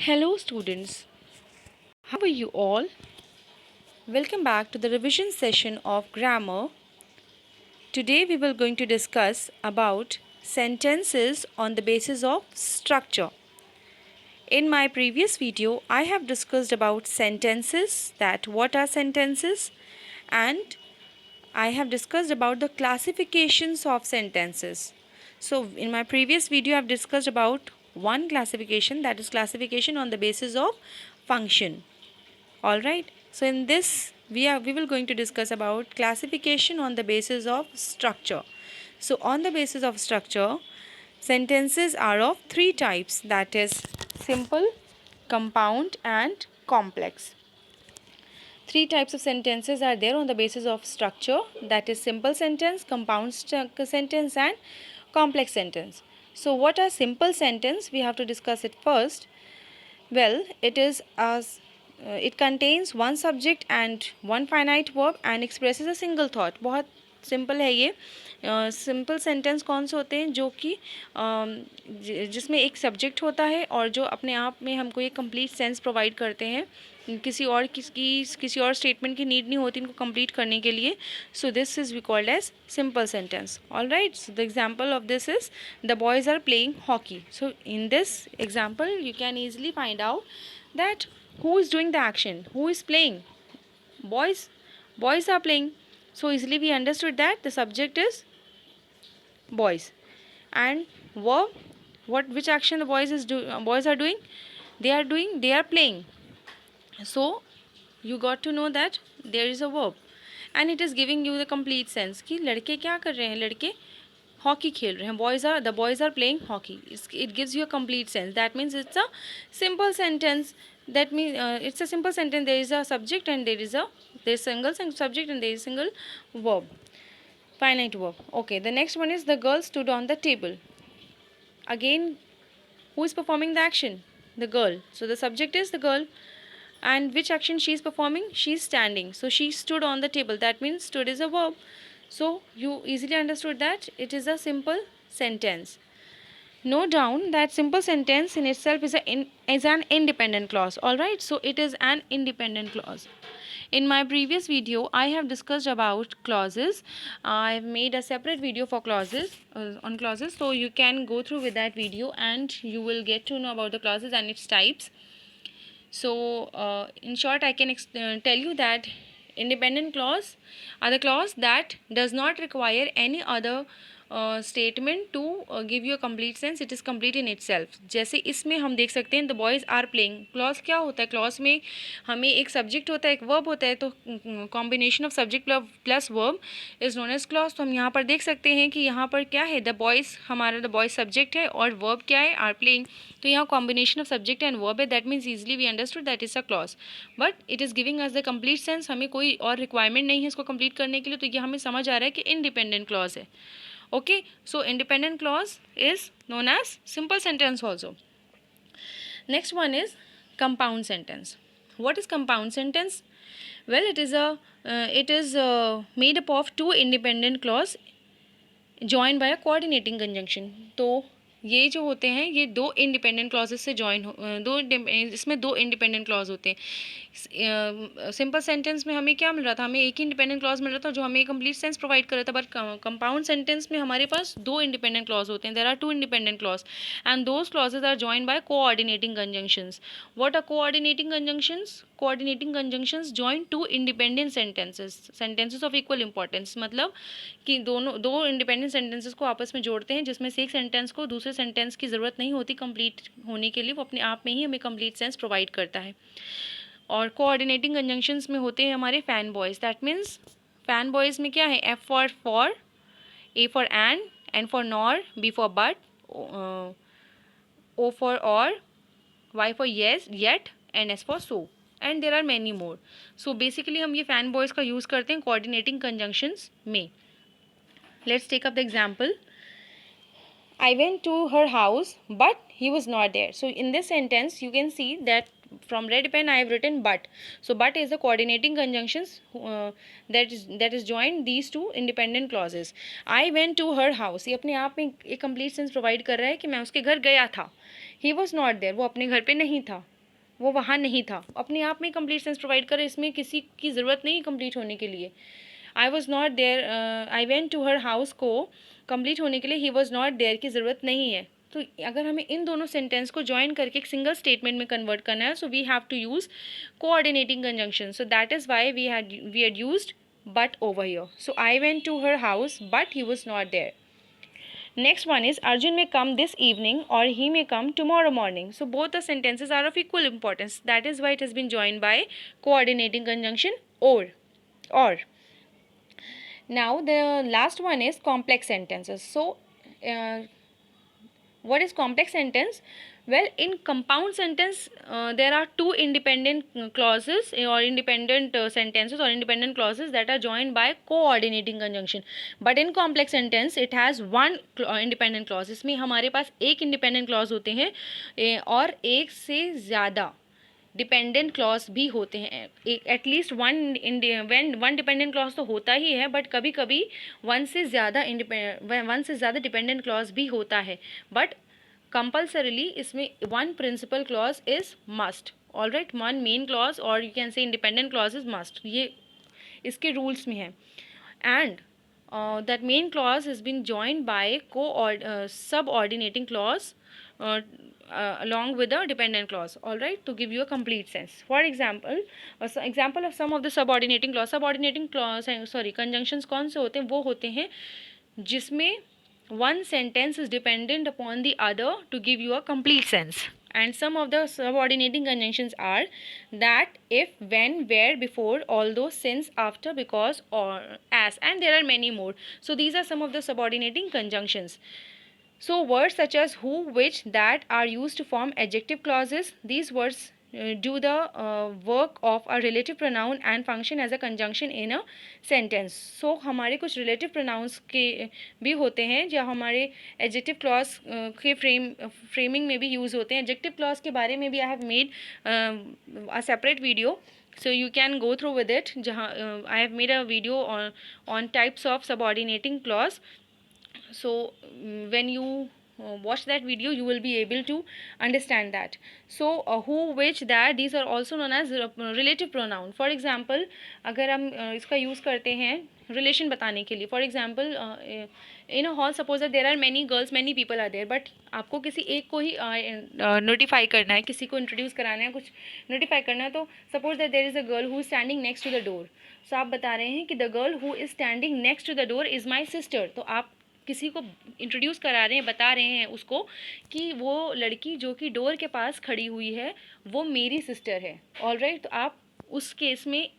Hello, students. How are you all? Welcome back to the revision session of grammar. Today we will going to discuss about sentences on the basis of structure. In my previous video, I have discussed about sentences, that what are sentences, and I have discussed about the classifications of sentences. So in my previous video, I have discussed about one classification, that is classification on the basis of function. All right, so in this we will going to discuss about classification on the basis of structure. So on the basis of structure, sentences are of three types, that is simple, compound and complex. Three types of sentences are there on the basis of structure, that is simple sentence, compound sentence and complex sentence. So what are simple sentence? We have to discuss it first. Well, it contains one subject and one finite verb and expresses a single thought. बहुत simple है ये. Simple sentence कौन से होते हैं? जो कि जिसमें एक सब्जेक्ट होता है और जो अपने आप में हमको ये कंप्लीट सेंस प्रोवाइड करते हैं. किसी और स्टेटमेंट की नीड नहीं होती इनको कंप्लीट करने के लिए. So this is we called as simple sentence. All right, so the example of this is the boys are playing hockey. So in this example you can easily find out that who is doing the action, who is playing. Boys are playing. So easily we understood that the subject is boys, and verb, which action the boys are doing? They are playing. So you got to know that there is a verb and it is giving you the complete sense कि लड़के क्या कर रहे हैं? लड़के hockey खेल रहे हैं. The boys are playing hockey. It gives you a complete sense. That means it's a simple sentence. That means it's a simple sentence. There is a subject and there is single subject and there is single verb, finite verb. Okay, the next one is the girl stood on the table. Again, who is performing the action? The girl. So the subject is the girl, and which action she is performing? She is standing. So she stood on the table. That means stood is a verb. So you easily understood that it is a simple sentence. Note down that simple sentence in itself is an independent clause. All right, so it is an independent clause. In my previous video, I have discussed about clauses. I have made a separate video for clauses, on clauses, so you can go through with that video and you will get to know about the clauses and its types. So in short, I can tell you that independent clause are the clause that does not require any other statement to give you a complete sense. It is complete in itself. जैसे इसमें हम देख सकते हैं the boys are playing. Clause क्या होता है? Clause में हमें एक सब्जेक्ट होता है, एक वर्ब होता है, तो combination of subject plus verb is known as clause. तो हम यहाँ पर देख सकते हैं कि यहाँ पर क्या है? द बॉयज़, हमारा द बॉयज़ सब्जेक्ट है और वर्ब क्या है? Are playing. तो यहाँ combination of subject and verb है. That means easily we understood that is a clause, but it is giving us the complete sense. हमें कोई और रिक्वायरमेंट नहीं है इसको कंप्लीट करने के लिए. तो ये हमें समझ आ रहा है कि इंडिपेंडेंट क्लॉज है. Okay, so independent clause is known as simple sentence also. Next one is compound sentence. What is compound sentence? Well, it is made up of two independent clause joined by a coordinating conjunction. तो ये जो होते हैं ये दो independent clauses से इसमें दो इंडिपेंडेंट क्लॉज होते हैं. सिंपल सेंटेंस में हमें क्या मिल रहा था? हमें एक ही इंडिपेंडेंट क्लॉज मिल रहा था जो हमें कंप्लीट सेंस प्रोवाइड कर रहा था. बट कंपाउंड सेंटेंस में हमारे पास दो इंडिपेंडेंट क्लॉज होते हैं. There are two independent clause and those clauses are joined by coordinating conjunctions. What are coordinating conjunctions? Coordinating conjunctions join two independent sentences of equal importance. मतलब कि दो independent sentences को आपस में जोड़ते हैं जिसमें से एक सेंटेंस को दूसरे सेंटेंस की ज़रूरत नहीं होती कंप्लीट होने के लिए. वो अपने आप में ही हमें कंप्लीट सेंस प्रोवाइड करता है. और कोऑर्डिनेटिंग कंजंक्शंस में होते हैं हमारे fan boys. That means fan boys में क्या है? F for, A for N for nor, B for but, O for or, Y for yes yet, and S for so, and there are many more. So basically हम ये fan boys का use करते हैं coordinating conjunctions में. Let's take up the example. I went to her house, but he was not there. So in this sentence, you can see that from red pen I have written but. So but is the coordinating conjunctions that is joined these two independent clauses. I went to her house, ये अपने आप में एक complete sense provide कर रहा है कि मैं उसके घर गया था. He was not there, वो अपने घर पे नहीं था, वो वहाँ नहीं था. अपने आप में कंप्लीट सेंस प्रोवाइड करे, इसमें किसी की ज़रूरत नहीं कंप्लीट होने के लिए. I was not there, I went to her house को कंप्लीट होने के लिए ही वॉज नॉट देयर की ज़रूरत नहीं है. तो अगर हमें इन दोनों सेंटेंस को ज्वाइन करके एक सिंगल स्टेटमेंट में कन्वर्ट करना है, so we have to use coordinating conjunction. So that is why we had used but over here. So I went to her house but he was not there. Next one is Arjun may come this evening or he may come tomorrow morning. So both the sentences are of equal importance. That is why it has been joined by coordinating conjunction or. Now the last one is complex sentences. So what is complex sentence? Well, in compound sentence there are two independent clauses or independent sentences or independent clauses that are joined by coordinating conjunction. But in complex sentence it has one independent clause. इसमें हमारे पास एक independent clause होते हैं और एक से ज़्यादा dependent clause भी होते हैं. एटलीस्ट वन डिपेंडेंट क्लॉज तो होता ही है, बट कभी कभी वन से ज़्यादा डिपेंडेंट क्लॉज भी होता है. बट कंपल्सरीली इसमें one principal clause is must. All right, one main clause or you can say independent clause is must. ये इसके रूल्स में है. And that main clause has been joined by subordinating clause along with the dependent clause. All right, to give you a complete sense. For example, example of some of the subordinating clause conjunctions कौन से होते हैं? वो होते हैं जिसमें one sentence is dependent upon the other to give you a complete sense. And some of the subordinating conjunctions are that, if, when, where, before, although, since, after, because, or, as, and there are many more. So these are some of the subordinating conjunctions. So words such as who, which, that are used to form adjective clauses. These words do the work of a relative pronoun and function as a conjunction in a sentence. So हमारे कुछ relative pronouns के भी होते हैं जो हमारे adjective clause के framing में भी use होते हैं. Adjective clause के बारे में भी I have made a separate video, so you can go through with it. जहाँ I have made a video on types of subordinating clause. So when you watch that video you will be able to understand that. So who, which, that, these are also known as relative pronoun. For example, अगर हम इसका use करते हैं relation बताने के लिए, for example in a hall suppose that there are many girls, many people are there, but आपको किसी एक को ही notify करना है, किसी को introduce कराना है, कुछ notify करना है. तो suppose that there is a girl who is standing next to the door. So आप बता रहे हैं कि the girl who is standing next to the door is my sister. तो आप किसी को इंट्रोड्यूस करा रहे हैं, बता रहे हैं उसको कि वो लड़की जो कि डोर के पास खड़ी हुई है वो मेरी सिस्टर है. ऑल राइट, तो आप उस केस में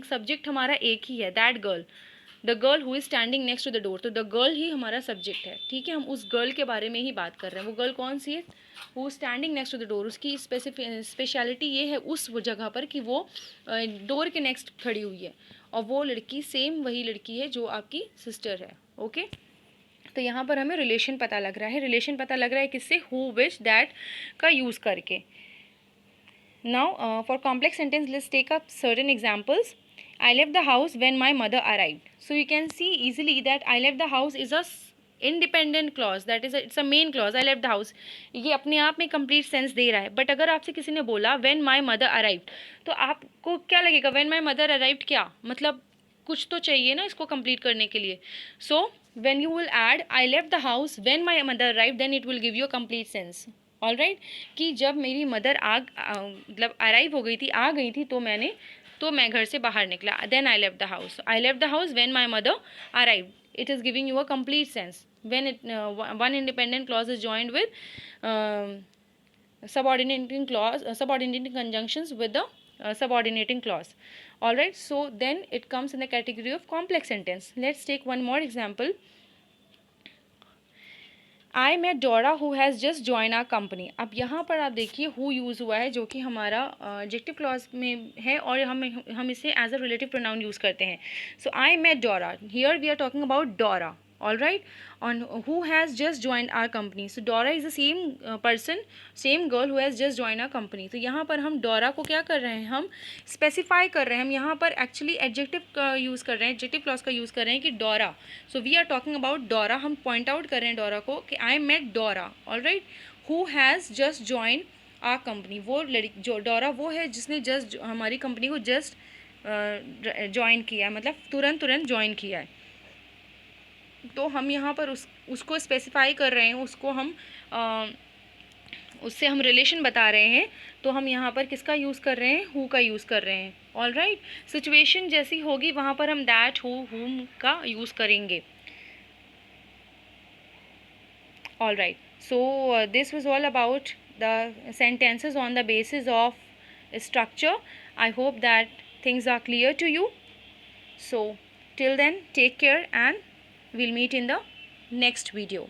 सब्जेक्ट हमारा एक ही है, that girl, the girl who is standing next to the door. तो द गर्ल ही हमारा सब्जेक्ट है. ठीक है, हम उस गर्ल के बारे में ही बात कर रहे हैं. वो गर्ल कौन सी है? Who standing next to the door. उसकी स्पेशलिटी ये है उस जगह पर कि वो डोर के नेक्स्ट खड़ी हुई है, और वो लड़की सेम वही लड़की है जो आपकी सिस्टर है. ओके, तो यहाँ पर हमें रिलेशन पता लग रहा है. रिलेशन पता लग रहा है किससे? हु, विच, दैट का यूज़ करके. Now for complex sentence let's take up certain examples. I left the house when my mother arrived. So you can see easily that I left the house is a independent clause, that is it's a main clause. I left the house ये अपने आप में complete sense they रहा है. But अगर आपसे किसी ने बोला व्हेन माय मदर अराइव्ड, तो आपको क्या लगेगा? व्हेन माय मदर अराइव्ड क्या मतलब? कुछ तो चाहिए ना इसको कंप्लीट करने के लिए. सो when you will add I left the house when my mother arrived, then it will give you a complete sense. all right, कि जब मेरी मदर मतलब अराइव हो गई थी, आ गई थी, तो मैं घर से बाहर निकला. then I left the house. I left the house when my mother arrived. It is giving you a complete sense when it one independent clause is joined with subordinating conjunctions with the subordinating clause. All right, so then it comes in the category of complex sentence. Let's take one more example. I met Dora who has just joined our company. अब यहाँ पर आप देखिए who use हुआ है जो कि हमारा adjective clause में है, और हम इसे as a relative pronoun use करते हैं. So I met Dora. Here we are talking about Dora. all right, on who has just joined our company. So Dora is the same person, same girl who has just joined our company. तो यहाँ पर हम Dora को क्या कर रहे हैं, हम स्पेसिफाई कर रहे हैं, हम यहाँ पर एक्चुअली एडजेक्टिव का यूज़ कर रहे हैं, एडजेक्टिव क्लॉज का यूज़ कर रहे हैं कि Dora. So we are talking about Dora, हम पॉइंट आउट कर रहे हैं Dora को कि I met Dora, all right, who has just join our company. वो लड़की जो Dora वो है जिसने जस्ट हमारी कंपनी को जस्ट ज्वाइन किया है, मतलब तुरंत ज्वाइन किया है. तो हम यहाँ पर उसको स्पेसिफाई कर रहे हैं, उसको हम उससे हम रिलेशन बता रहे हैं. तो हम यहाँ पर किसका यूज़ कर रहे हैं, हु का यूज़ कर रहे हैं. ऑल राइट, सिचुएशन जैसी होगी वहाँ पर हम दैट, हु, हुम का यूज़ करेंगे. All right, so this was all about the sentences on the basis of structure. I hope that things are clear to you. So till then, take care and we'll meet in the next video.